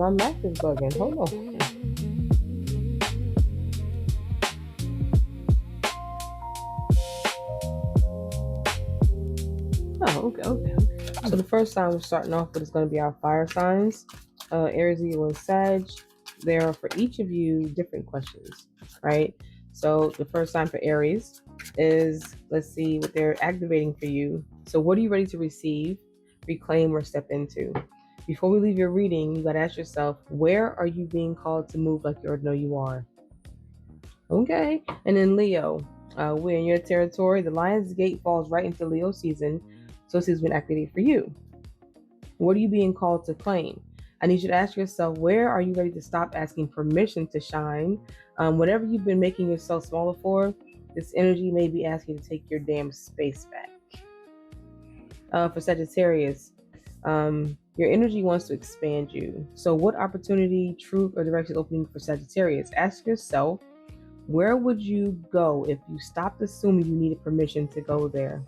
My Mac is bugging. Hold on. Oh, okay. So the first sign we're starting off with is going to be our fire signs. Aries, Leo, and Sag. There are for each of you different questions, right? So the first sign for Aries is, let's see what they're activating for you. So what are you ready to receive, reclaim, or step into? Before we leave your reading, you got to ask yourself, where are you being called to move like you already know you are? Okay. And then Leo, we're in your territory. The Lion's Gate falls right into Leo season. So this has been activated for you. What are you being called to claim? I need you to ask yourself, where are you ready to stop asking permission to shine? Whatever you've been making yourself smaller for, this energy may be asking you to take your damn space back. For Sagittarius, your energy wants to expand you. So what opportunity, truth, or direction is opening for Sagittarius? Ask yourself, where would you go if you stopped assuming you needed permission to go there?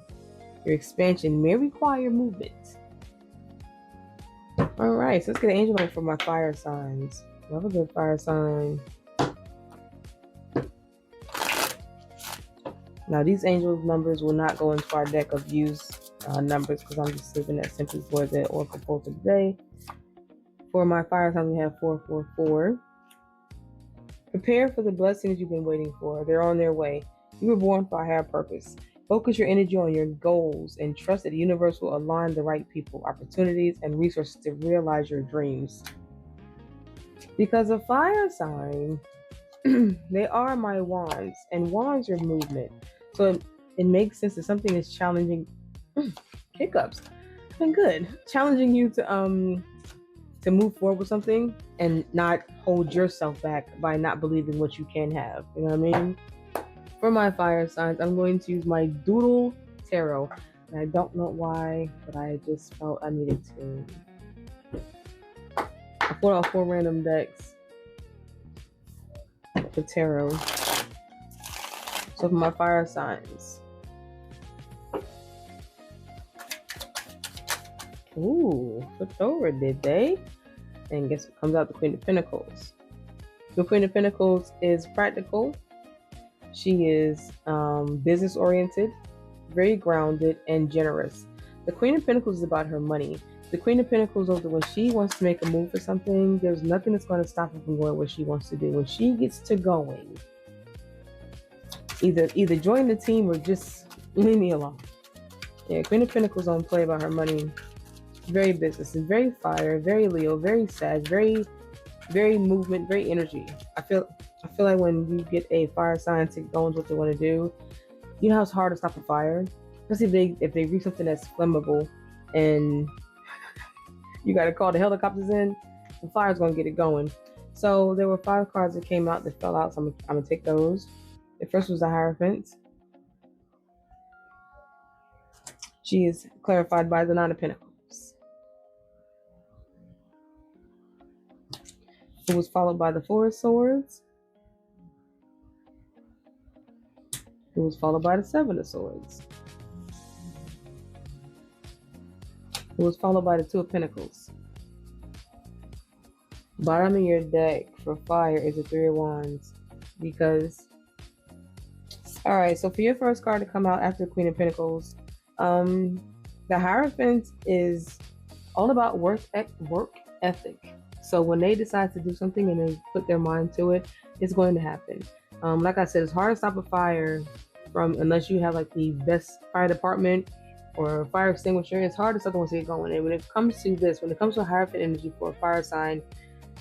Your expansion may require movement. All right, so let's get an angel for my fire signs. Love a good fire sign. Now, these angel numbers will not go into our deck of used numbers because I'm just leaving that simply for the oracle pull today. For my fire signs, we have 444. Prepare for the blessings you've been waiting for. They're on their way. You were born for a higher purpose. Focus your energy on your goals and trust that the universe will align the right people, opportunities, and resources to realize your dreams. Because a fire sign, they are my wands, and wands are movement. So it makes sense that something is challenging. Hiccups. Been good. Challenging you to move forward with something and not hold yourself back by not believing what you can have. You know what I mean? For my fire signs, I'm going to use my Doodle Tarot. And I don't know why, but I just felt I needed to. I pulled out 4 random decks for tarot. So for my fire signs. Ooh, flipped over, did they? And guess what comes out? The Queen of Pentacles. The Queen of Pentacles is practical. She is business oriented, very grounded, and generous. The Queen of Pentacles is about her money. The Queen of Pentacles knows that when she wants to make a move for something, there's nothing that's going to stop her from going what she wants to do. When she gets to going, either join the team or just leave me alone. Yeah, Queen of Pentacles don't play about her money. Very business and very fire, very Leo, very Sag, very movement, very energy. I feel like when you get a fire sign to go into what they want to do, you know how it's hard to stop a fire, especially if they reach something that's flammable, and you got to call the helicopters in. The fire's gonna get it going. So there were 5 cards that came out that fell out. So I'm gonna take those. The first was the Hierophant. She is clarified by the 9 of Pentacles. It was followed by the 4 of Swords. It was followed by the 7 of Swords. It was followed by the 2 of Pentacles. Bottom of your deck for fire is the 3 of Wands. Because, alright, so for your first card to come out after the Queen of Pentacles, the Hierophant is all about work ethic. So when they decide to do something and they put their mind to it, it's going to happen. Like I said, it's hard to stop a fire unless you have like the best fire department or fire extinguisher. It's hard to stop once they get going. And when it comes to this, when it comes to Hierophant energy for a fire sign,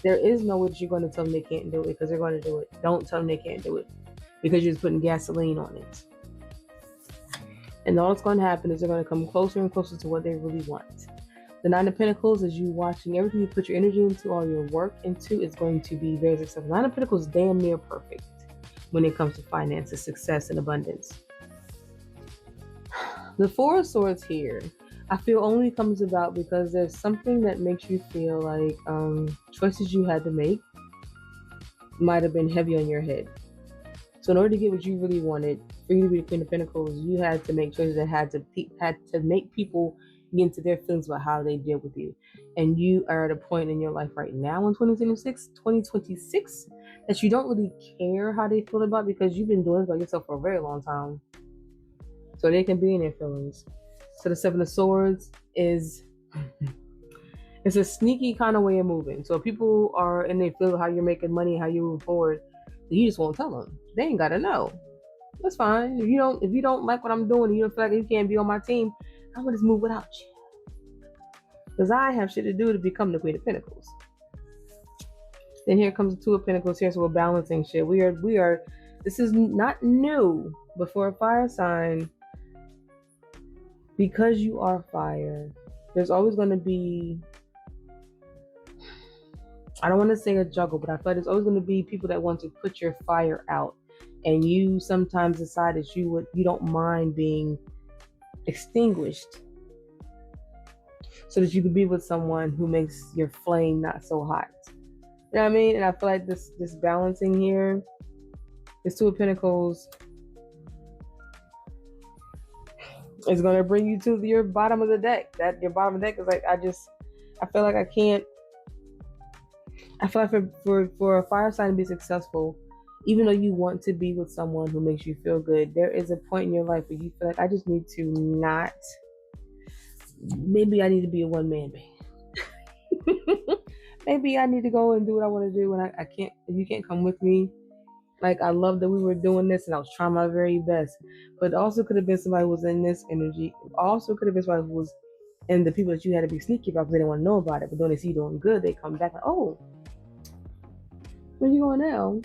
there is no way that you're going to tell them they can't do it because they're going to do it. Don't tell them they can't do it because you're just putting gasoline on it. And all that's going to happen is they're going to come closer and closer to what they really want. The 9 of Pentacles is you watching everything you put your energy into, all your work into, is going to be very successful. 9 of Pentacles is damn near perfect when it comes to finances, success, and abundance. The 4 of Swords here, I feel only comes about because there's something that makes you feel like choices you had to make might have been heavy on your head. So in order to get what you really wanted, for you to be the Queen of Pentacles, you had to make choices that had to make people get into their feelings about how they deal with you. and you are at a point in your life right now in 2026 that you don't really care how they feel about, because you've been doing this by yourself for a very long time. So they can be in their feelings. So the Seven of Swords is it's a sneaky kind of way of moving. So if people are in their feel how you're making money, how you move forward, you just won't tell them. They ain't gotta know. That's fine. If you don't like what I'm doing, you don't feel like you can't be on my team, I'm gonna just move without you. Because I have shit to do to become the Queen of Pentacles. Then here comes the Two of Pentacles here, so we're balancing shit. We are this is not new, but for a fire sign, because you are fire, there's always gonna be, I don't want to say a juggle, but I feel like there's always gonna be people that want to put your fire out. And you sometimes decide that you don't mind being extinguished so that you can be with someone who makes your flame not so hot. You know what I mean? And I feel like this balancing here, this Two of Pentacles, is going to bring you to your bottom of the deck. That your bottom of the deck is like, I feel like I can't. I feel like for a fire sign to be successful, even though you want to be with someone who makes you feel good, there is a point in your life where you feel like, I just need to not. Maybe I need to be a one-man band. Maybe I need to go and do what I want to do, and I can't. You can't come with me. Like, I love that we were doing this, and I was trying my very best. But it also could have been somebody who was in this energy. It also could have been somebody who was in the people that you had to be sneaky about because they didn't want to know about it. But when they see you doing good, they come back like, oh, where you going now?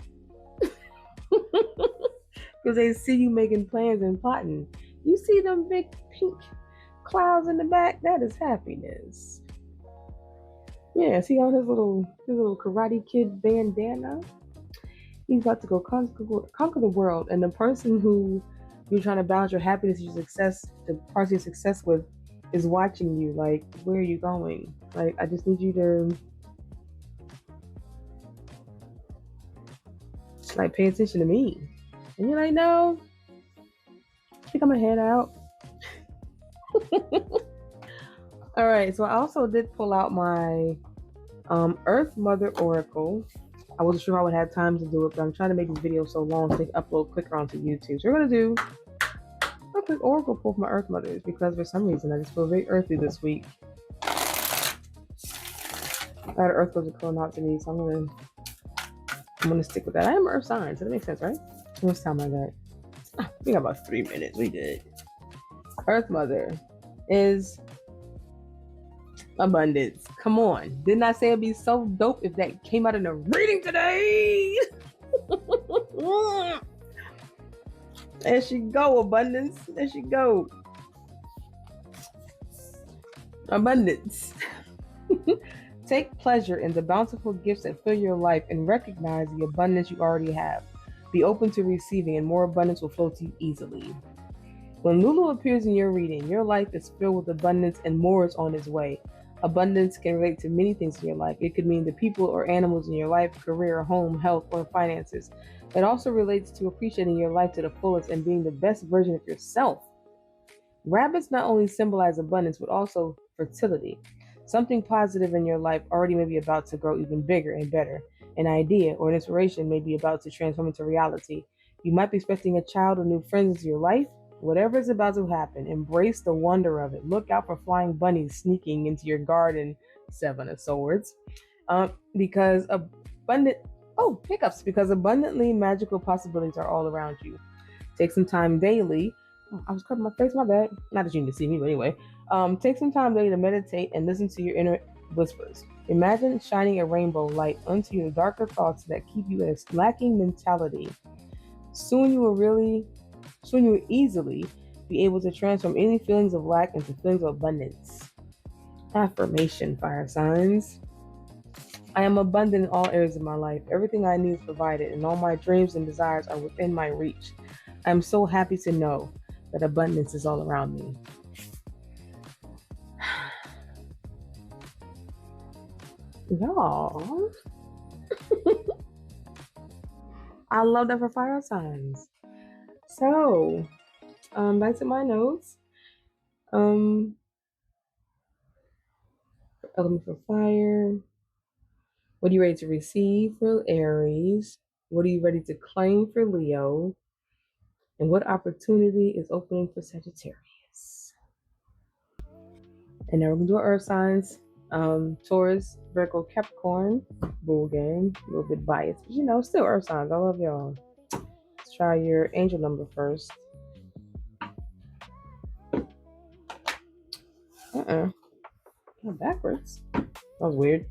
Because they see you making plans and plotting. You see them big pink clouds in the back? That is happiness. Yeah, see all his little Karate Kid bandana? He's about to go conquer the world. And the person who you're trying to balance your happiness, your success, the parts of your success with, is watching you. Like, where are you going? Like, I just need you to, like, pay attention to me. And you're like, no, I think I'm gonna head out. All right, so I also did pull out my Earth Mother Oracle. I wasn't sure if I would have time to do it, but I'm trying to make this video so long so they can upload quicker onto YouTube. So we're gonna do a quick oracle pull for my Earth Mothers, because for some reason I just feel very earthy this week. I had Earth Mothers pulling out to me, so I'm gonna stick with that. I am Earth sign, so that makes sense, right? How much time I got? We got about 3 minutes. We good. Earth Mother is abundance. Come on. Didn't I say it'd be so dope if that came out in a reading today? There she go, abundance. There she go. Abundance. Take pleasure in the bountiful gifts that fill your life and recognize the abundance you already have. Be open to receiving, and more abundance will flow to you easily. When Lulu appears in your reading, your life is filled with abundance and more is on its way. Abundance can relate to many things in your life. It could mean the people or animals in your life, career, home, health, or finances. It also relates to appreciating your life to the fullest and being the best version of yourself. Rabbits not only symbolize abundance, but also fertility. Something positive in your life already may be about to grow even bigger and better. An idea or an inspiration may be about to transform into reality. You might be expecting a child or new friends into your life. Whatever is about to happen, embrace the wonder of it. Look out for flying bunnies sneaking into your garden, Seven of Swords. Because abundantly magical possibilities are all around you. Take some time daily. I was covering my face, my bad. Not that you need to see me, but anyway. Take some time daily to meditate and listen to your inner whispers. Imagine shining a rainbow light onto your darker thoughts that keep you in a lacking mentality. Soon you will easily be able to transform any feelings of lack into feelings of abundance. Affirmation, fire signs. I am abundant in all areas of my life. Everything I need is provided, and all my dreams and desires are within my reach. I am so happy to know that abundance is all around me. Y'all, I love that for fire signs. So, back to my notes. Element for fire. What are you ready to receive for Aries? What are you ready to claim for Leo? And what opportunity is opening for Sagittarius? And now we're going to do our earth signs. Taurus, Virgo, Capricorn. Bull game. A little bit biased, but still earth signs. I love y'all. Let's try your angel number first. Not backwards. That was weird.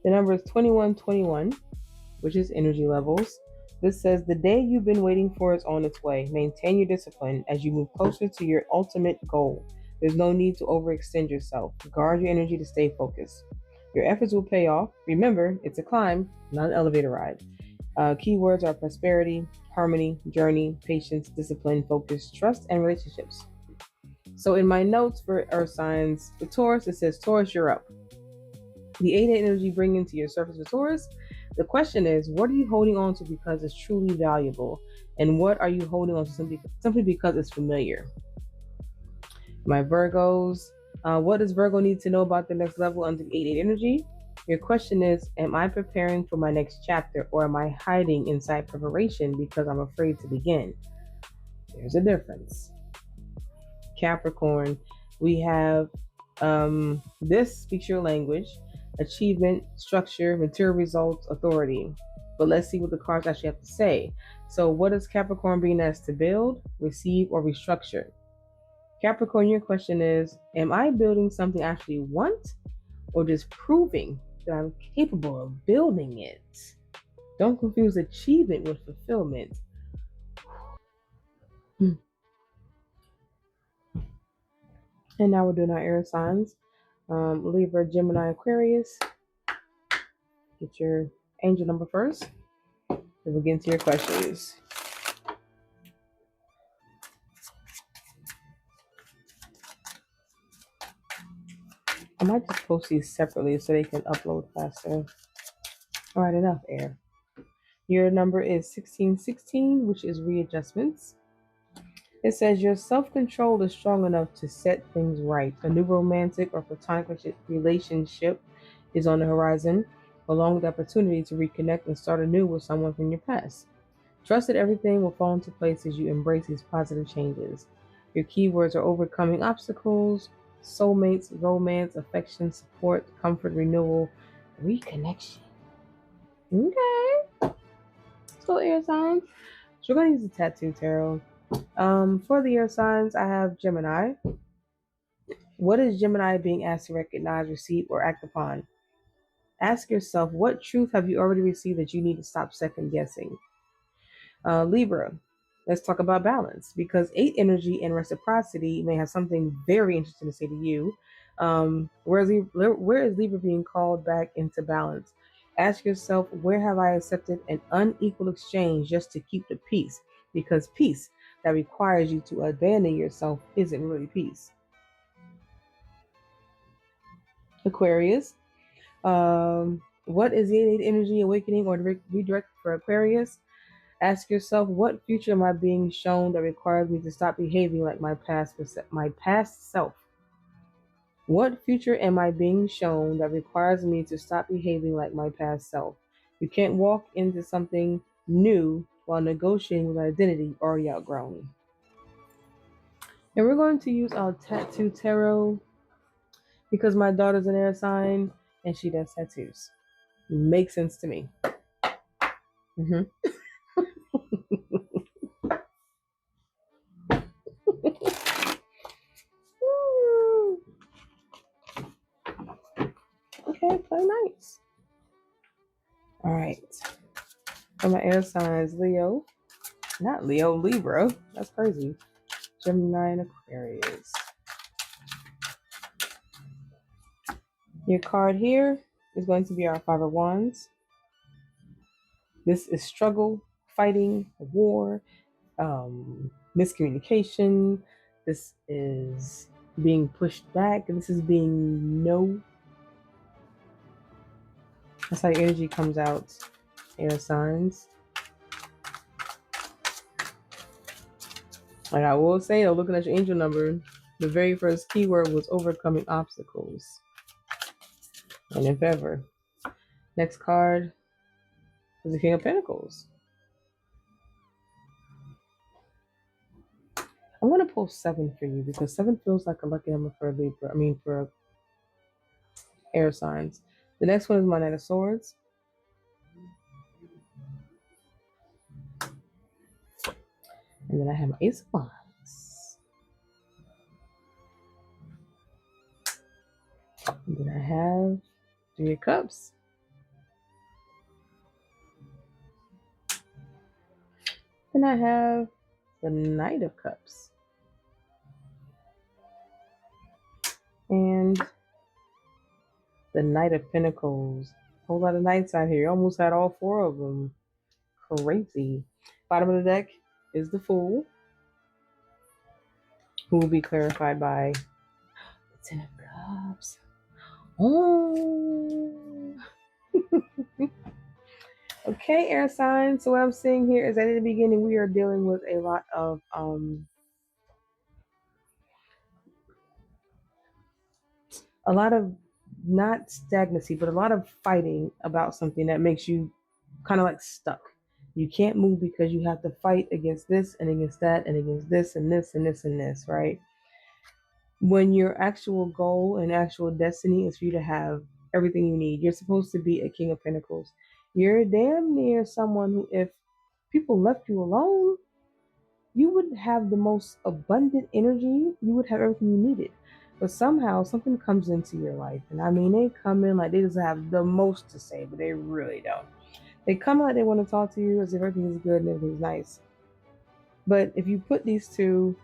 The number is 2121, which is energy levels. This says the day you've been waiting for is on its way. Maintain your discipline as you move closer to your ultimate goal. There's no need to overextend yourself. Guard your energy to stay focused. Your efforts will pay off. Remember, it's a climb, not an elevator ride. Keywords are prosperity, harmony, journey, patience, discipline, focus, trust, and relationships. So in my notes for earth signs, for Taurus, it says, Taurus, you're up. The 8 energy bringing to your surface for Taurus. The question is, what are you holding on to because it's truly valuable? And what are you holding on to simply because it's familiar? My Virgos, what does Virgo need to know about the next level under the 8 energy? Your question is, am I preparing for my next chapter, or am I hiding inside preparation because I'm afraid to begin? There's a difference. Capricorn, we have this speaks your language, achievement, structure, material results, authority. But let's see what the cards actually have to say. So what does Capricorn being asked to build, receive, or restructure? Capricorn, your question is, am I building something I actually want, or just proving that I'm capable of building it? Don't confuse achievement with fulfillment. And now we're doing our air signs. Libra, Gemini, Aquarius. Get your angel number first. Then we'll get into your questions. I might just post these separately so they can upload faster. All right, enough air. Your number is 1616, which is readjustments. It says your self-control is strong enough to set things right. A new romantic or platonic relationship is on the horizon, along with the opportunity to reconnect and start anew with someone from your past. Trust that everything will fall into place as you embrace these positive changes. Your keywords are overcoming obstacles, soulmates, romance, affection, support, comfort, renewal, reconnection. Okay. So air signs. So we're going to use the tattoo tarot. For the air signs, I have Gemini. What is Gemini being asked to recognize, receive, or act upon? Ask yourself, what truth have you already received that you need to stop second guessing? Libra, let's talk about balance, because 8 energy and reciprocity may have something very interesting to say to you. Where is Libra being called back into balance? Ask yourself, where have I accepted an unequal exchange just to keep the peace? Because peace that requires you to abandon yourself isn't really peace. Aquarius, what is the 8 energy awakening or redirect for Aquarius? Ask yourself, what future am I being shown that requires me to stop behaving like my past self? What future am I being shown that requires me to stop behaving like my past self? You can't walk into something new while negotiating with an identity already outgrown. And we're going to use our tattoo tarot because my daughter's an air sign and she does tattoos. Makes sense to me. Mm-hmm. Okay, play nice. All right. For my air signs, Leo. Not Leo, Libra. That's crazy. Gemini and Aquarius. Your card here is going to be our Five of Wands. This is struggle, fighting, war, miscommunication. This is being pushed back. This is being no. That's how your energy comes out, air signs. Like I will say, though, looking at your angel number, the very first keyword was overcoming obstacles. And if ever. Next card is the King of Pentacles. I'm going to pull 7 for you because 7 feels like a lucky number for Libra. For air signs. The next one is my Knight of Swords. And then I have my Ace of Wands. And then I have 3 of Cups. Then I have the Knight of Cups. And the Knight of Pentacles. A whole lot of knights out here. You almost had all 4 of them. Crazy. Bottom of the deck is the Fool, who will be clarified by the 10 of Cups. Oh. Okay, air signs. So what I'm seeing here is that in the beginning we are dealing with a lot of not stagnancy, but a lot of fighting about something that makes you kind of like stuck. You can't move because you have to fight against this and against that and against this and this and this and this, right? When your actual goal and actual destiny is for you to have everything you need, you're supposed to be a King of Pentacles. You're damn near someone who, if people left you alone, you would have the most abundant energy. You would have everything you needed. But somehow something comes into your life. And I mean, they come in like they just have the most to say, but they really don't. They come in like they want to talk to you as if everything is good and everything's nice. But if you put these two,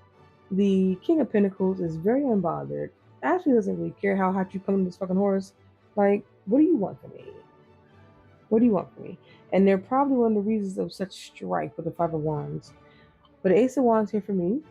the King of Pentacles is very unbothered. Actually doesn't really care how hot you come on this fucking horse. Like, what do you want from me? What do you want from me? And they're probably one of the reasons of such strife with the Five of Wands. But the Ace of Wands here for me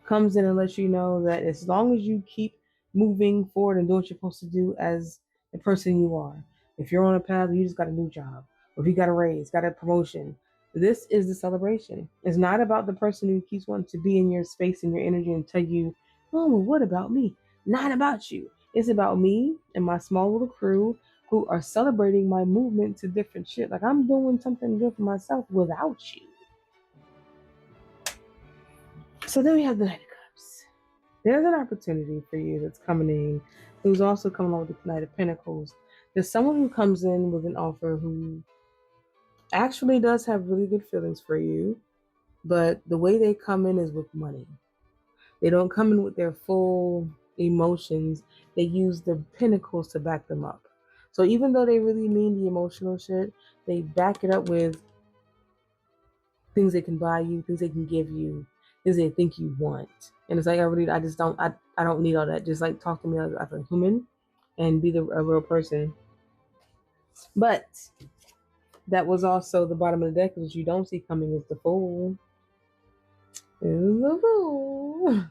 comes in and lets you know that as long as you keep moving forward and doing what you're supposed to do as the person you are, if you're on a path, you just got a new job, or if you got a raise, got a promotion, this is the celebration. It's not about the person who keeps wanting to be in your space and your energy and tell you, oh, well, what about me? Not about you. It's about me and my small little crew who are celebrating my movement to different shit. Like I'm doing something good for myself without you. So then we have the Knight of Cups. There's an opportunity for you that's coming in, who's also coming on with the Knight of Pentacles. There's someone who comes in with an offer who actually does have really good feelings for you, but the way they come in is with money. They don't come in with their full emotions. They use the pentacles to back them up. So even though they really mean the emotional shit, they back it up with things they can buy you, things they can give you, things they think you want. And it's like I don't need all that. Just like talk to me as a human and be a real person. But that was also the bottom of the deck, which you don't see coming is the Fool. Is the Fool.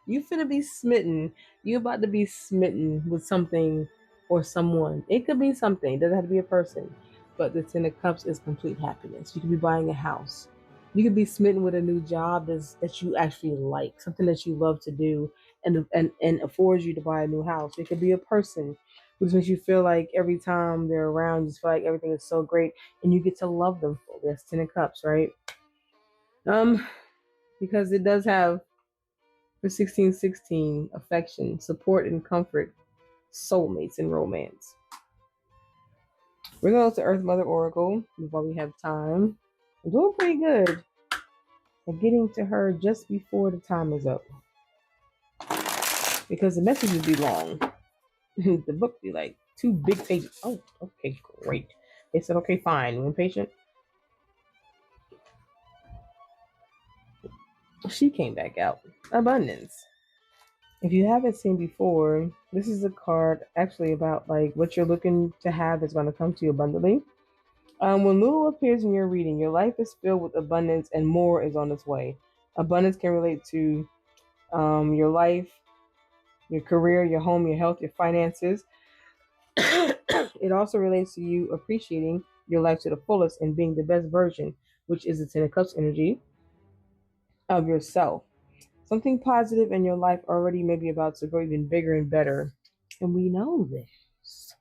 You finna be smitten. You about to be smitten with something or someone. It could be something. It doesn't have to be a person. But the Ten of Cups is complete happiness. You could be buying a house. You could be smitten with a new job that you actually like, something that you love to do, and affords you to buy a new house. It could be a person, which makes you feel like every time they're around, you just feel like everything is so great, and you get to love them fully. That's Ten of Cups, right? Because it does have for 1616 affection, support, and comfort, soulmates, and romance. We're going to Earth Mother Oracle while we have time. I'm doing pretty good at getting to her just before the time is up. Because the message would be long. The book would be like 2 big pages. Oh, okay, great. They said, okay, fine. You impatient? She came back out. Abundance. If you haven't seen before, this is a card actually about like what you're looking to have is going to come to you abundantly. When Lulu appears in your reading, your life is filled with abundance and more is on its way. Abundance can relate to your life, your career, your home, your health, your finances. It also relates to you appreciating your life to the fullest and being the best version, which is the Ten of Cups energy. of yourself. Something positive in your life already may be about to grow even bigger and better. And we know this.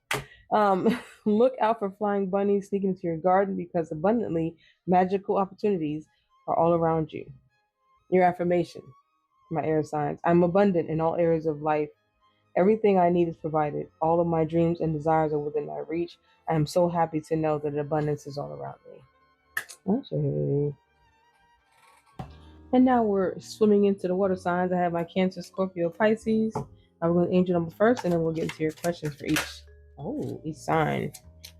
Look out for flying bunnies sneaking into your garden because abundantly magical opportunities are all around you. Your affirmation, my air signs. I'm abundant in all areas of life. Everything I need is provided. All of my dreams and desires are within my reach. I am so happy to know that abundance is all around me. Okay. And now we're swimming into the water signs. I have my Cancer, Scorpio, Pisces. I'm going to angel number first, and then we'll get into your questions for each sign.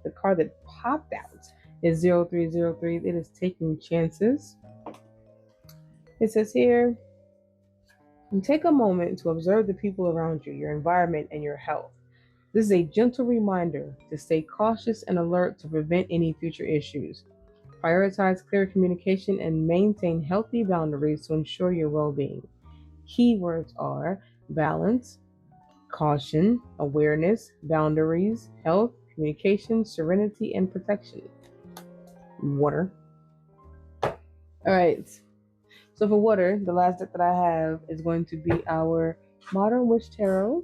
The card that popped out is 0303. It is taking chances. It says here, take a moment to observe the people around you, your environment, and your health. This is a gentle reminder to stay cautious and alert to prevent any future issues. Prioritize clear communication and maintain healthy boundaries to ensure your well-being. Keywords are balance, caution, awareness, boundaries, health, communication, serenity, and protection. Water. All right. So for water, the last deck that I have is going to be our Modern Witch Tarot.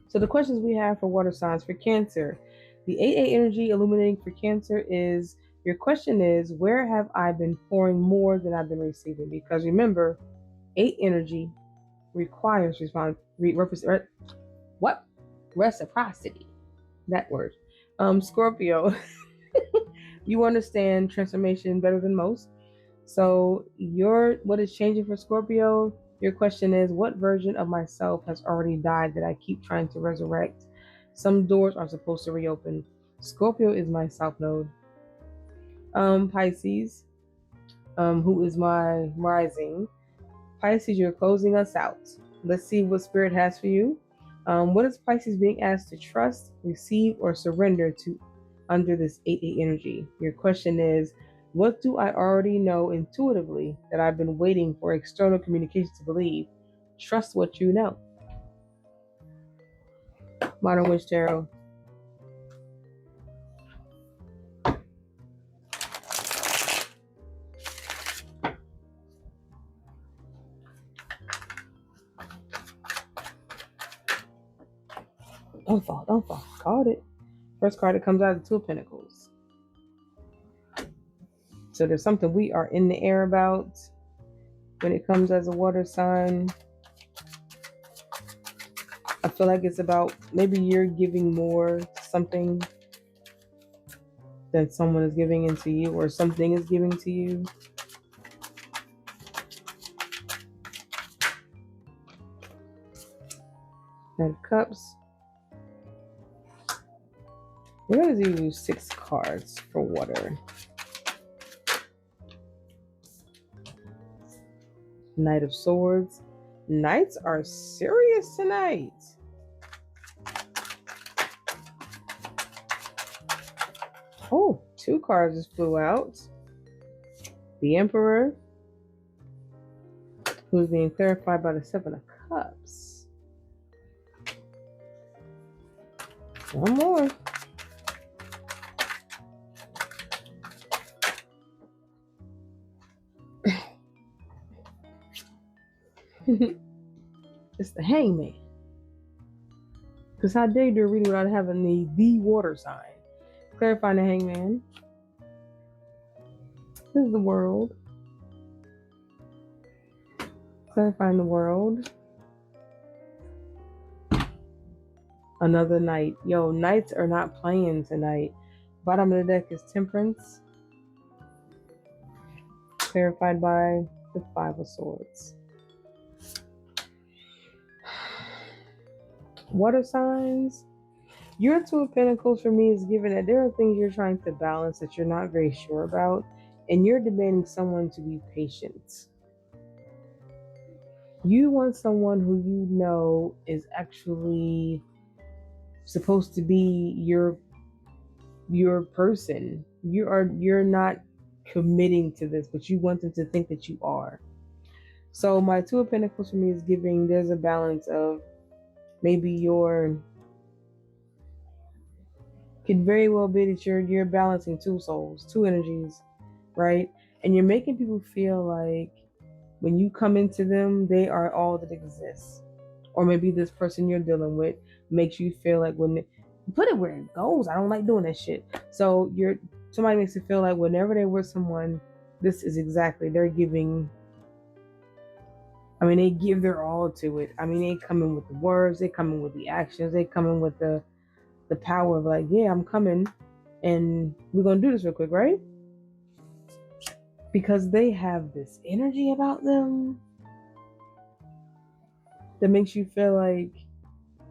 So the questions we have for water signs for Cancer. The 8-8 energy illuminating for Cancer is, your question is, where have I been pouring more than I've been receiving? Because remember, 8 energy requires reciprocity. That word. Scorpio, you understand transformation better than most. So what is changing for Scorpio? Your question is, what version of myself has already died that I keep trying to resurrect? Some doors are supposed to reopen. Scorpio is my South Node. Pisces, who is my rising. Pisces, you're closing us out. Let's see what Spirit has for you. What is Pisces being asked to trust, receive, or surrender to under this 8-8 energy? Your question is, what do I already know intuitively that I've been waiting for external communication to believe? Trust what you know. Modern Witch Tarot. Don't fall. Caught it. First card that comes out of the Two of Pentacles. So there's something we are in the air about when it comes as a water sign. I feel like it's about maybe you're giving more to something than someone is giving into you, or something is giving to you. Knight of Cups. We're going to do 6 cards for water. Knight of Swords. Knights are serious tonight. Oh, 2 cards just flew out. The Emperor, who's being clarified by the 7 of Cups. One more. It's the Hangman. Because how dare you do a reading without having the water sign? Clarifying the Hangman. This is the World. Clarifying the World. Another Knight. Yo, Knights are not playing tonight. Bottom of the deck is Temperance. Clarified by the 5 of Swords. Water signs. Your 2 of Pentacles for me is given that there are things you're trying to balance that you're not very sure about, and you're demanding someone to be patient. You want someone who you know is actually supposed to be your person. You're not committing to this, but you want them to think that you are. So my 2 of Pentacles for me is giving there's a balance of maybe could very well be that you're balancing 2 souls, 2 energies, right? And you're making people feel like when you come into them, they are all that exists. Or maybe this person you're dealing with makes you feel like when put it where it goes. I don't like doing that shit. So somebody makes you feel like whenever they're with someone, this is exactly they're giving. I mean, they give their all to it. I mean, they come in with the words, they come in with the actions, they come in with the power of like, yeah, I'm coming, and we're gonna do this real quick, right? Because they have this energy about them that makes you feel like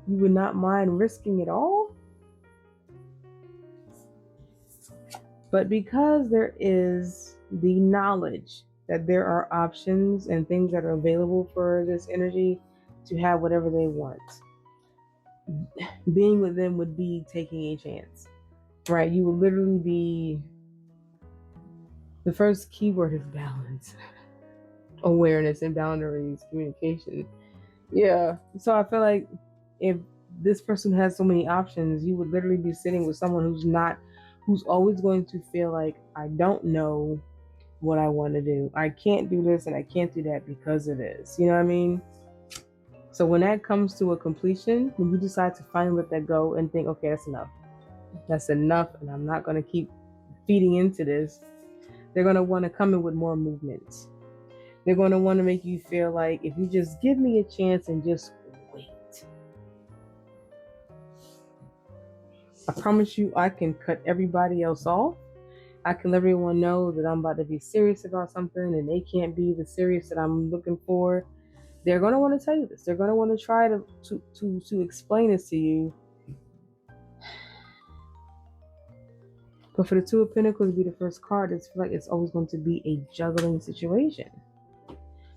you would not mind risking it all. But because there is the knowledge that there are options and things that are available for this energy to have whatever they want, being with them would be taking a chance, right? You would literally be the first keyword is balance, awareness, and boundaries, communication. Yeah. So I feel like if this person has so many options, you would literally be sitting with someone who's always going to feel like, I don't know what I want to do. I can't do this and I can't do that because of this. You know what I mean? So when that comes to a completion, when you decide to finally let that go and think, okay, that's enough. That's enough, and I'm not going to keep feeding into this. They're going to want to come in with more movement. They're going to want to make you feel like if you just give me a chance and just wait, I promise you I can cut everybody else off. I can let everyone know that I'm about to be serious about something and they can't be the serious that I'm looking for. They're going to want to tell you this. They're going to want to try to explain this to you. But for the Two of Pentacles to be the first card, it's like it's always going to be a juggling situation.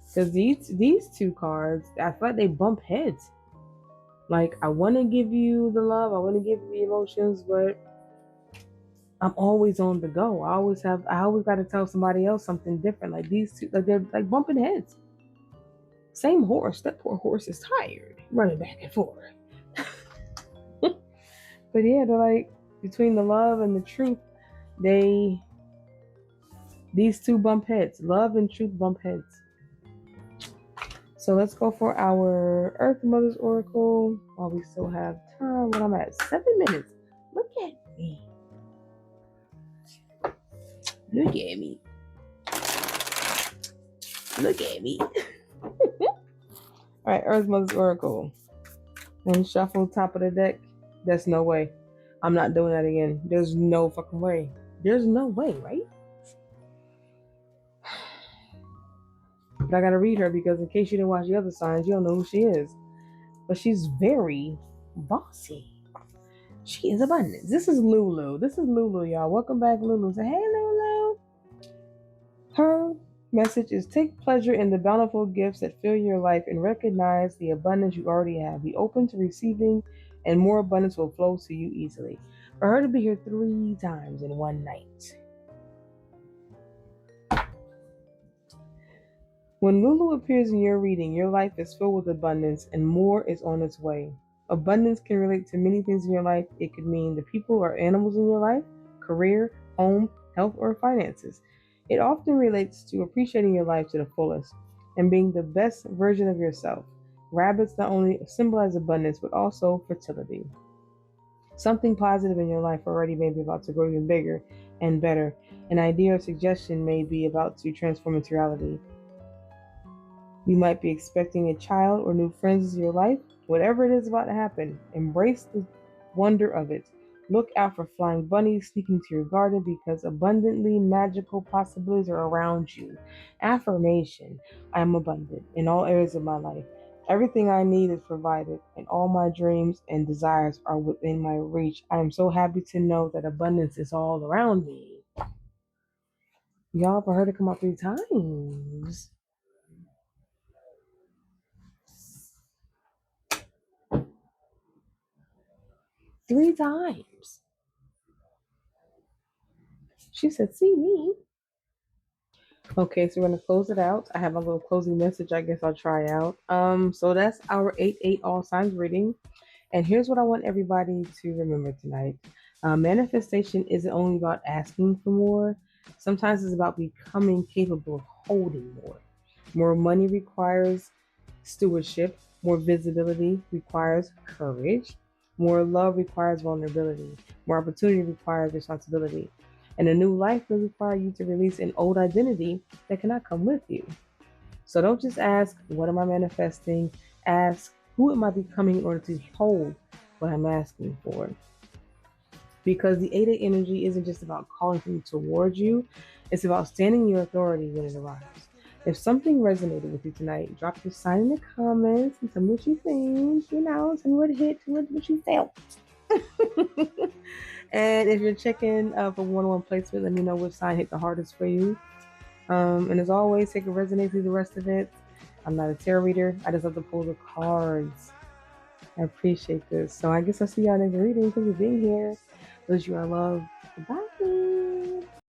Because these two cards, I feel like they bump heads. Like, I want to give you the love, I want to give you the emotions, but I'm always on the go. I always got to tell somebody else something different. Like these two, like they're like bumping heads. Same horse. That poor horse is tired, running back and forth. But yeah, they're like between the love and the truth, these two bump heads. Love and truth bump heads. So let's go for our Earth Mother's Oracle while we still have time. When I'm at 7 minutes. Look at me. Look at me. Look at me. All right, Earth Mother's Oracle. And shuffle top of the deck. There's no way. I'm not doing that again. There's no fucking way. There's no way, right? But I gotta read her because in case you didn't watch the other signs, you don't know who she is. But she's very bossy. She is abundance. This is Lulu. Y'all. Welcome back, Lulu. Say, hey, Lulu. Her message is take pleasure in the bountiful gifts that fill your life and recognize the abundance you already have. Be open to receiving, and more abundance will flow to you easily. For her to be here 3 times in one night. When Lulu appears in your reading, your life is filled with abundance and more is on its way. Abundance can relate to many things in your life. It could mean the people or animals in your life, career, home, health, or finances. It often relates to appreciating your life to the fullest and being the best version of yourself. Rabbits not only symbolize abundance, but also fertility. Something positive in your life already may be about to grow even bigger and better. An idea or suggestion may be about to transform into reality. You might be expecting a child or new friends in your life. Whatever it is about to happen, embrace the wonder of it. Look out for flying bunnies sneaking into your garden because abundantly magical possibilities are around you. Affirmation: I am abundant in all areas of my life. Everything I need is provided, and all my dreams and desires are within my reach. I am so happy to know that abundance is all around me. Y'all, for her to come out 3 times. 3 times. She said, see me. Okay, so we're gonna close it out. I have a little closing message I guess I'll try out. So that's our 8-8 all signs reading. And here's what I want everybody to remember tonight. Manifestation isn't only about asking for more. Sometimes it's about becoming capable of holding more. More money requires stewardship, more visibility requires courage, more love requires vulnerability, more opportunity requires responsibility. And a new life will require you to release an old identity that cannot come with you. So don't just ask, what am I manifesting? Ask, who am I becoming in order to hold what I'm asking for? Because the 8 energy isn't just about calling things towards you, it's about standing in your authority when it arrives. If something resonated with you tonight, drop your sign in the comments and tell me what you think, tell me what hit, what you felt. And if you're checking for one-on-one placement, let me know which sign hit the hardest for you. And as always, take a resonate through the rest of it. I'm not a tarot reader. I just have to pull the cards. I appreciate this. So I guess I'll see y'all next reading. Thank you for being here. Wish you all love. Goodbye.